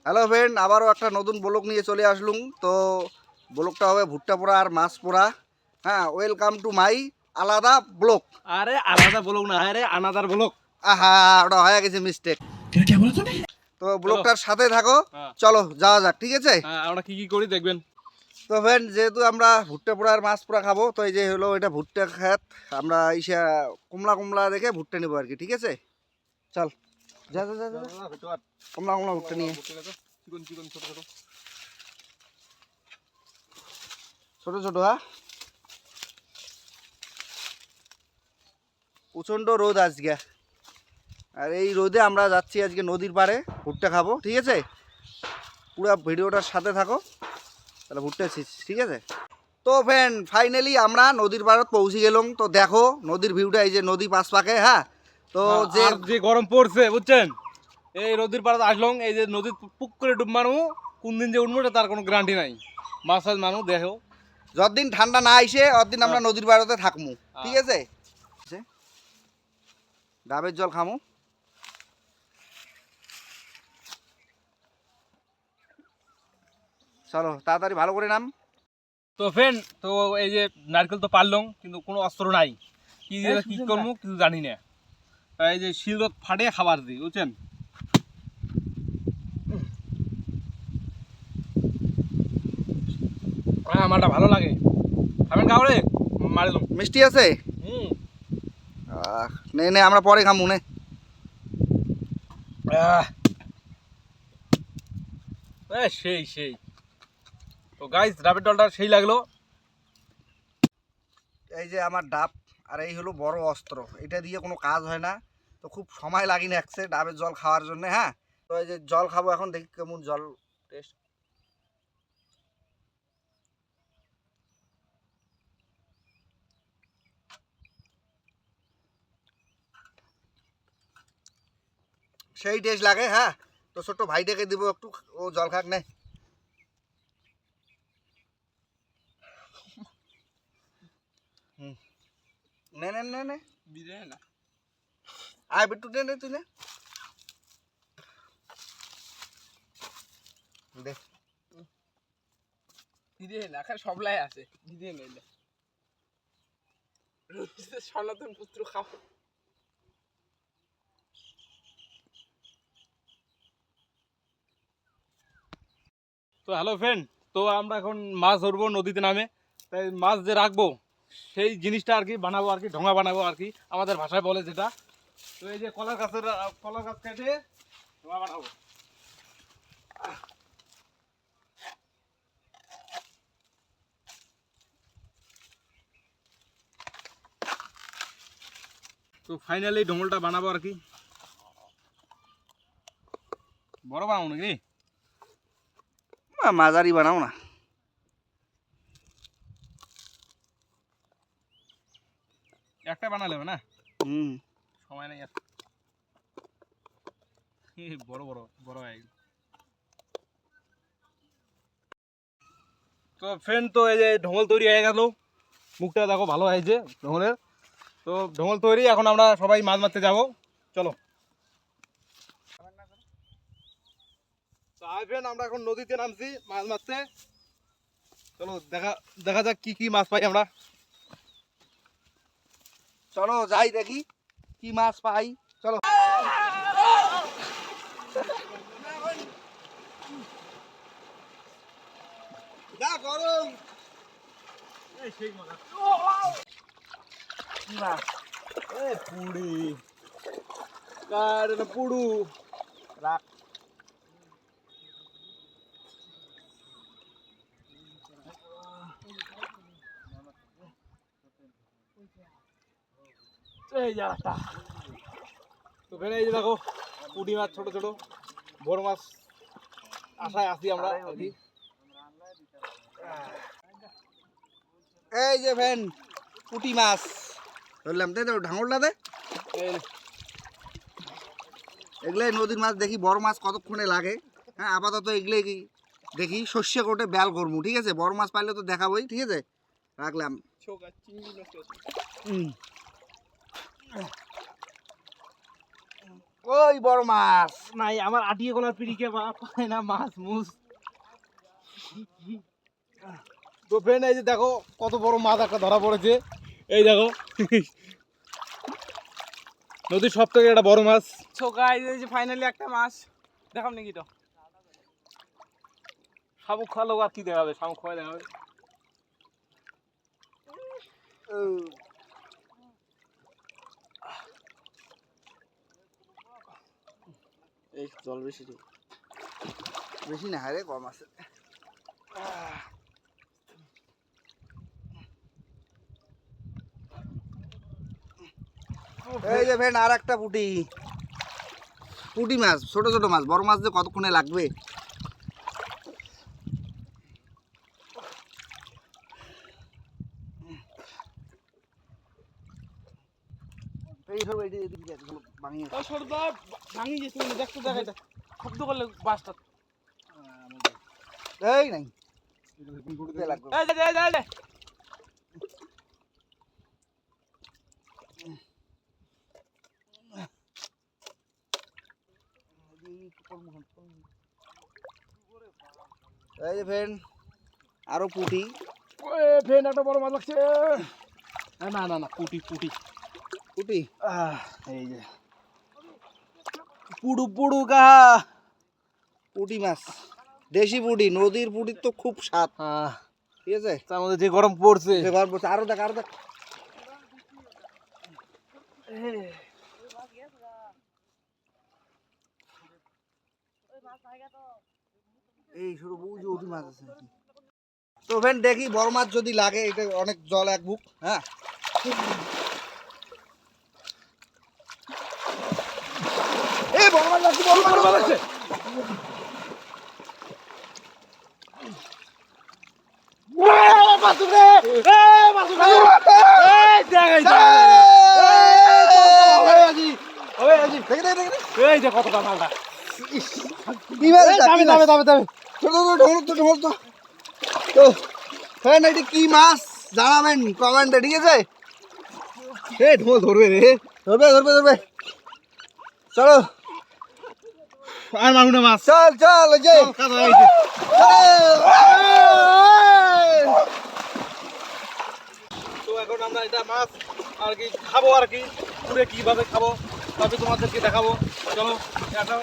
Hello friend, আবারও একটা নতুন ব্লগ নিয়ে চলে আসলুম। তো ব্লগটা হবে ভুট্টা পোড়া আর মাছ পোড়া। হ্যাঁ, ওয়েলকাম টু মাই আলাদা ব্লগ। আরে আলাদা ব্লগ না, আরে আনাদার ব্লগ। আহা, ওটা হয়ে গেছে মিস্টেক। তো চলো। ব্লগটার সাথে থাকো। হ্যাঁ চলো যাওয়া যাক, ঠিক আছে? হ্যাঁ, আমরা কি কি করি দেখবেন। তো ফ্রেন্ড, যেহেতু আমরা ভুট্টা পোড়া আর মাছ পোড়া খাবো, তো এই যে হলো এটা ভুট্টা খেত। আমরা কমলা কমলা দেখে ভুট্টা নেবো আর কি, ঠিক আছে? চল, যা যা যা যা, যা। কমলা কমলা ভুট্টা নিয়ে চিকন চিকন ছোট ছোট। ছোট ছোট। হ্যাঁ, প্রচণ্ড রোদ আজকে, আর এই রোদে আমরা যাচ্ছি আজকে নদীর পাড়ে ভুট্টা খাবো, ঠিক আছে? পুরো ভিডিওটার সাথে থাকো, তাহলে ভুট্টা ঠিক আছে? তো ফ্রেন্ড, ফাইনালি আমরা নদীর পাড়ে পৌঁছে গেলাম। তো দেখো নদীর ভিউটা, এই যে নদী পাশ পাকে। হ্যাঁ, তো যে যে গরম পড়ছে বুঝছেন, এই নদীর পাড়ে আসলাম, এই যে নদীর পুক করে ডুব মারু, কোন দিন যে উঠবো তার কোনো গ্যারান্টি নাই। মাছ ফাছ মানুষ দেখো, যতদিন ঠান্ডা না আইসে অতদিন আমরা নদীর পাড়েতে থাকবো, ঠিক আছে? ডাবের জল খামু। চলো তাড়াতাড়ি ভালো করে নাম। তো ফ্রেন্ড, তো এই যে নারকেল তো পারলাম, কিন্তু কোনো অস্ত্র নাই। কি দিয়ে কি করবো কিছু জানি না। তাই এই যে শিল ফাটে খাবার দিই, বুঝছেন? হ্যাঁ, আমারটা ভালো লাগে। খাবেন খাবরে মারিলাম। মিষ্টি আছে? হুম। নে নে, আমরা পরে খামু নে। সেই সেই। তো গাইস, ডাবের ডলটা সেই লাগলো। এই যে আমার ডাব, আর এই হলো বড় অস্ত্র। এটা দিয়ে কোনো কাজ হয় না, তো খুব সময় লাগি লাগছে ডাবের জল খাওয়ার জন্য। হ্যাঁ, তো এই যে জল খাবো এখন, দেখি কেমন জল টেস্ট। সেই টেস্ট লাগে। হ্যাঁ, তো ছোট্ট ভাইটাকে দিব একটু, ও জল খাক নে। নে নে নে নে, বিরিয়ানি না। আয় বিট্টু, নে নে তুই নে। দে। বিরিয়ানি না, খালি সবলাই আছে। বিরিয়ানি না, সনাতন পুত্র খাবো। তো হ্যালো ফ্রেন্ড, তো আমরা এখন মাছ ধরবো নদীতে নামে। তাই মাছ যে রাখবো সেই জিনিসটা আর কি বানাবো, আর কি ঢোঙা বানাবো আর কি, আমাদের ভাষায় বলে যেটা। তো এই যে কলার গাছ কেটে ঢোঙা বানাবো। তো ফাইনালি ঢোঙলটা বানাবো আর কি। বড় বানাবো নাকি? মাঝারি বানাও না। একটা বানালে হবে না? হুম। সময় নেই আর। বড় বড় বড় হয়ে গেল। তো ফ্রেন্ড, তো এই যে ঢোঙল তৈরি হয়ে গেল। মুখটা দেখো ভালো হয়েছে ঢোঙলের। তো ঢোঙল তৈরি, এখন আমরা সবাই মাছ মারতে যাবো। চলো। তো ফ্রেন্ড, আমরা এখন নদীতে নামছি মাছ মারতে। চলো দেখা দেখা যাক কি কি মাছ পাই আমরা। চলো যাই দেখি কি মাছ পাই। চলো। যা গরম। না, পুড়ি কার পুড়ু রাখ। এই জায়গাটা। তো ফের এই যে দেখো পুঁটি মাছ, ছোট ছোট বড় মাছ আশায় আসি আমরা আর কি। এই যে ফ্রেন্ড, পুঁটি মাছ ধরলাম, তাই তো ঢাঙড়লা দে। এগুলাই নদীর মাছ, দেখি বড় মাছ কতক্ষণে লাগে। হ্যাঁ, আপাতত এগুলাই দেখি সর্ষে কোটে ব্যাল করবো, ঠিক আছে? বড় মাছ পাইলে তো দেখাবোই, ঠিক আছে? রাখলাম। ছোকা চিংড়ি মাছ আছে। ওই বড় মাছ। নাই আমার আটিয়ে গলার পিড়িকে পায় না মাছ মুছ। তো ফ্রেন্ড এই যে দেখো কত বড় মাছ একটা ধরা পড়েছে, এই দেখো নদীর সব থেকে একটা বড় মাছ। সো গাইস এই যে ফাইনালি একটা মাছ দেখাম নাকি তো। শামুক খাওয়ালো আর কি দেখাবে, শামুক খাওয়াই দেখাবে। এই জল বেশি রে। বেশি না হারে কম আছে। এই যে ফ্রেন্ড আর একটা পুঁটি। পুঁটি মাছ, ছোট ছোট মাছ, বড় মাছ যে কতক্ষণে লাগবে। এই সব এই এদিকে ভাঙিয়ে ওই সরদা ভাঙি গেছে মানে দেখতে দেখা এটা শব্দ করলে বাসটা। এই নাই লাগবে। এই যে এই যে এই যে এই যে ফ্রেন্ড আরো পুঁটি। ওই ফ্রেন্ড একটা বড় মাছ লাগছে। না না না পুটি পুটি পুঁটি এই যে পুড়ু পুড়ু গা পুঁটি মাছ, দেশি পুঁটি। নদীর পুঁটির তো খুব স্বাদ, ঠিক আছে। তার মধ্যে যে গরম পড়ছে। আরো দেখ আরো দেখ। এই শুরু বুঝি উঠি মাছ আছে। তো ফ্রেন্ড দেখি বড় মাছ যদি লাগে, এটা অনেক জল এক বুক। হ্যাঁ এই বড় মাছ লাগছে, বড় মাছ লাগছে। এই যে কতটা মালটা। কি মাছ এটা? দামে কি দামে মাছ? দামে দামে। তো ফ্রেন্ড এটি কি মাছ জানাবেন কমেন্টে, ঠিক আছে। এ ঢোল ধরবে রে, ধরবে ধরবে ধরবে। চলো আর মারু না মাছ। চল চল ওই যে কাদা হইছে। তো এখন আমরা এটা মাছ আর কি খাবো, আর কি পুরে কিভাবে খাবো তবে তোমাদেরকে দেখাবো। চলো দেখাও।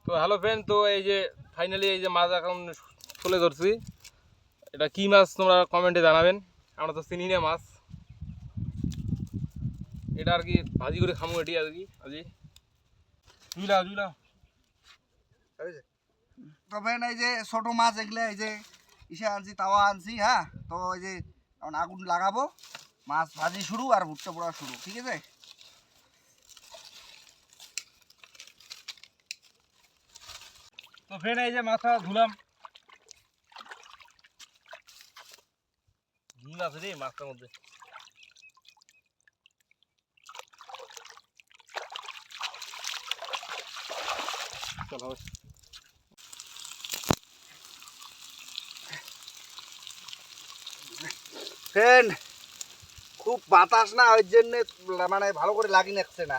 তো হ্যালো ফ্রেন্ড, তো এই যে ফাইনালি এই যে মাছ এখন তুলে ধরছি। এটা কি মাছ তোমরা কমেন্টে জানাবেন, আমরা তো চিনি না মাছ। এটা আর কি ভাজি করে খামো এটি আর কি আজি। জুইলা জুইলা তো ফ্রেন্ড এই যে ছোট মাছ এগুলো এই যে ইসে আনছি, তাওয়া আনছি। হ্যাঁ তো এই যে এখন আগুন লাগাবো, মাছ ভাজি শুরু আর ভুট্টা পোড়া শুরু, ঠিক আছে। তো ফ্রেন্ড এই যে মাছটা ধুলাম। ডিম আছে রে মাছটার মধ্যে। চল হবে। ফ্রেন্ড খুব বাতাস না, ওই জন্য মানে ভালো করে লাগি নাকছে না।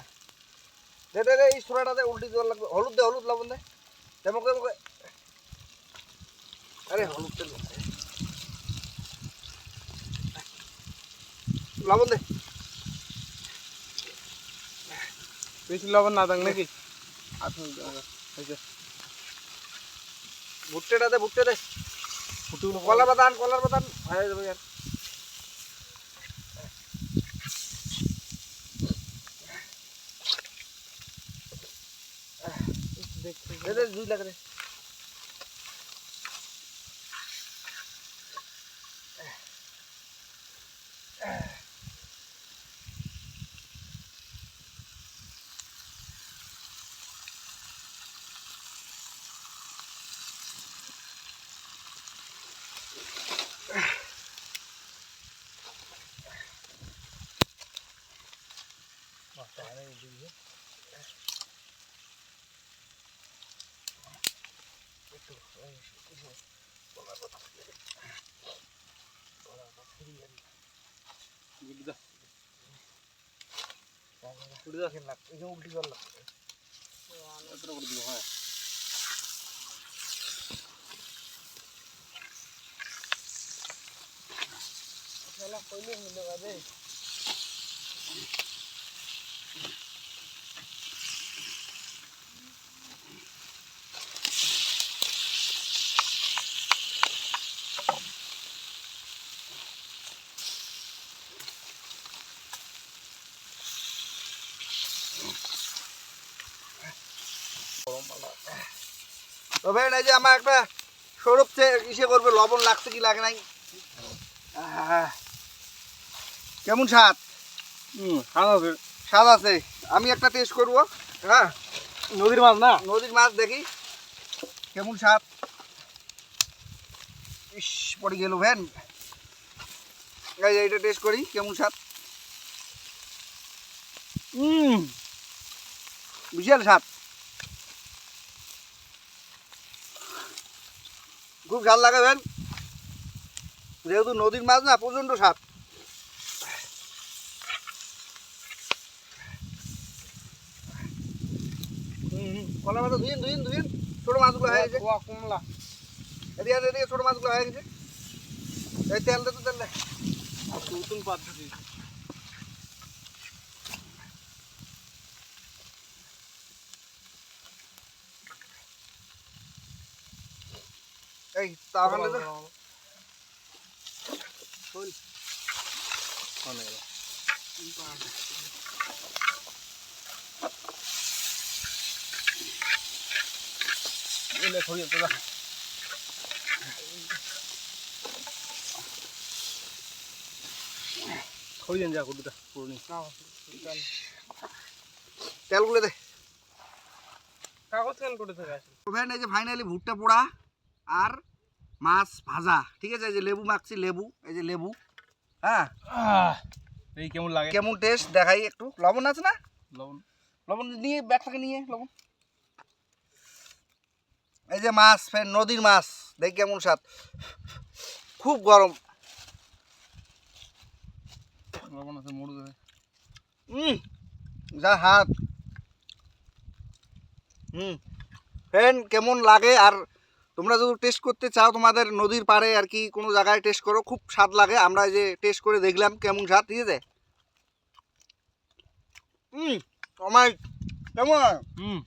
দে দে দে এই সোনাটাতে উল্টি জল লাগবে। হলুদ দে, হলুদ লবণ দে, তেমকে তেমকে। আরে হলুদ তেল লবণ দে। বেশি লবণ না দাং নাকি? ভুট্টেটা দে, ভুট্টে দে। কলার বাদান, কলার বাদান হয়ে যাবে আর। দে দে জুই লাগে দে। উল্টি দেখেন না, এই যে উল্টি কর লাগ। এতটা করে দিব, হ্যাঁ। শালা কইলে হলো বাদে তো ভাই এই যে আমার একটা সৌরভ ইসে করবে, লবণ লাগছে কি লাগে নাই। কেমন স্বাদ? স্বাদ আছে। স্বাদ আছে। আমি একটা টেস্ট করব। হ্যাঁ, নদীর মাছ না? নদীর মাছ, দেখি কেমন স্বাদ। ইস, পড়ে গেল ভ্যান। এই যে এটা টেস্ট করি কেমন স্বাদ। বিশাল স্বাদ, খুব ঝাল লাগে ভ্যান। যেহেতু নদীর মাছ না, প্রচণ্ড স্বাদ। কলা মাছ ধুইন ধুইন ধুইন, ছোট মাছগুলো হয়ে গেছে। কমলা এদিকে এদিকে ছোট মাছগুলো হয়ে গেছে। এই তেল দে তো, তেল দে। নতুন পদ্ধতি এই তাওয়াখান দে তো। এলে ছড়িয়ে তো যা। ছড়িয়ে যা কুদুটা পুরনি। তেলগুলো দে। কাগজ কেন করে থাকে আসলে তো ফ্রেন্ড, এই যে ফাইনালি ভুট্টা পোড়া আর মাছ ভাজা, ঠিক আছে। এই যে লেবু মাখছি, লেবু, এই যে লেবু। হ্যাঁ, এই কেমন লাগে? কেমন টেস্ট দেখাই একটু। লবণ আছে না? লবণ। লবণ নিয়ে ব্যাগ থেকে নিয়ে লবণ। এই যে মাছ, ফ্রেন্ড, নদীর মাছ, দেখি কেমন স্বাদ। খুব গরম। লবণ আছে, মরু দেবে। যা হাত। ফ্রেন্ড, কেমন লাগে? আর তোমরা যদি টেস্ট করতে চাও, তোমাদের নদীর পাড়ে আর কি কোনো জায়গায় টেস্ট করো, খুব স্বাদ লাগে। আমরা এই যে টেস্ট করে দেখলাম কেমন স্বাদ, ঠিক আছে। আমার কেমন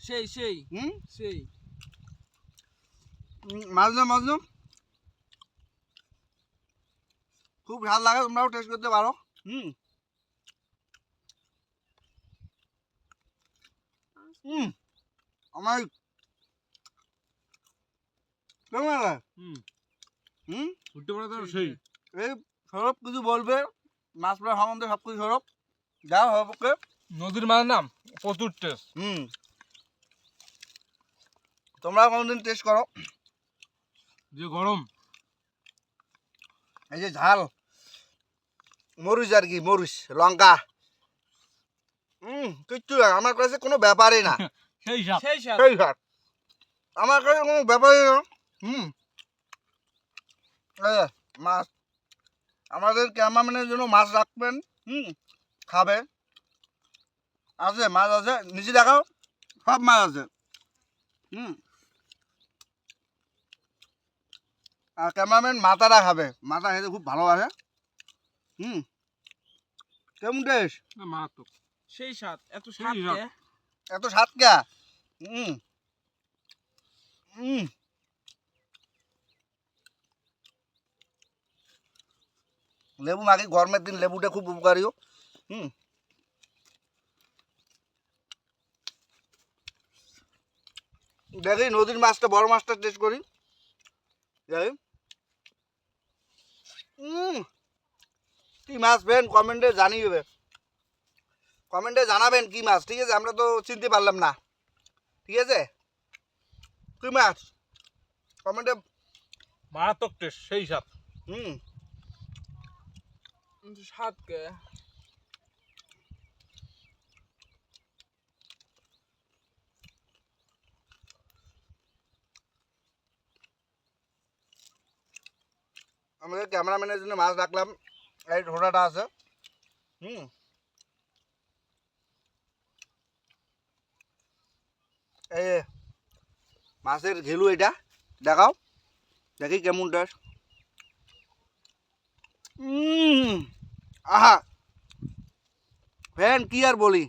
সেই সেই হুম সেই মাছ না, মাছ না, খুব স্বাদ লাগে। তোমরাও টেস্ট করতে পারো। আমার কেমন লাগে? ভুট্টা পোড়া তো সেই। এই সৌরভ কিছু বলবে মাছ পড়া সম্বন্ধে, সব কিছু সৌরভ যাও সৌরভকে। নদীর মাছ না, প্রচুর টেস্ট। তোমরাও কোনোদিন টেস্ট করো। যে গরম। এই যে ঝাল মরিচ আর কি, মরিচ লঙ্কা, কিচ্ছু না, আমার কাছে কোনো ব্যাপারই না। সেই স্বাদ। সেই স্বাদ সেই স্বাদ, আমার কাছে কোনো ব্যাপারই না। এই যে মাছ, আমাদের ক্যামেরাম্যানের জন্য মাছ রাখবেন। খাবে। আছে মাছ, আছে, নিচে দেখাও, সব মাছ আছে। আর ক্যামেরাম্যান মাথাটা খাবে, মাথা খেতে খুব ভালোবাসে। কেমন টেস্ট? মারাত্মক। সেই স্বাদ এত সেই স্বাদ স্বাদ। কে? এত স্বাদ কে? লেবু মাখি, গরমের দিন লেবুটা খুব উপকারীও। দেখি নদীর মাছটা, বড় মাছটা টেস্ট করি। দেখি কি মাছ ফ্রেন্ড, কমেন্টে জানিয়ে, কমেন্টে জানাবেন কি মাছ, ঠিক আছে। আমরা তো চিনতে পারলাম না, ঠিক আছে। কি মাছ কমেন্টে। মারাত্মক টেস্ট, সেই স্বাদ। স্বাদ কে? আমাদের ক্যামেরাম্যানের জন্য মাছ রাখলাম, এই ঠোঁটাটা আছে। এই যে মাছের ঘেলু এটা দেখাও দেখি কেমন টেস্ট আহা ফ্যান কি আর বলি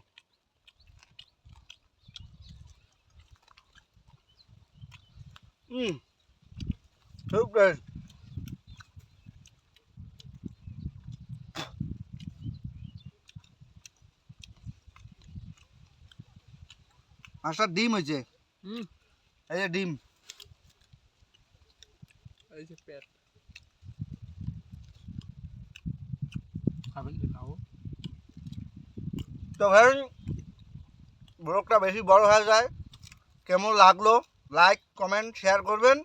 খুব টেস্ট মাছটার ডিম হয়েছে হুম এই যে ডিম এই যে পেট খাবেন খাও তো ভাই ব্লগটা বেশি বড় হয়ে যায় কেমন লাগলো লাইক কমেন্ট শেয়ার করবেন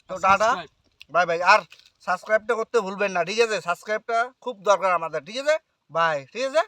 তো টাটা বাই বাই আর সাবস্ক্রাইবটা করতে ভুলবেন না ঠিক আছে সাবস্ক্রাইবটা খুব দরকার আমাদের ঠিক আছে বাই ঠিক আছে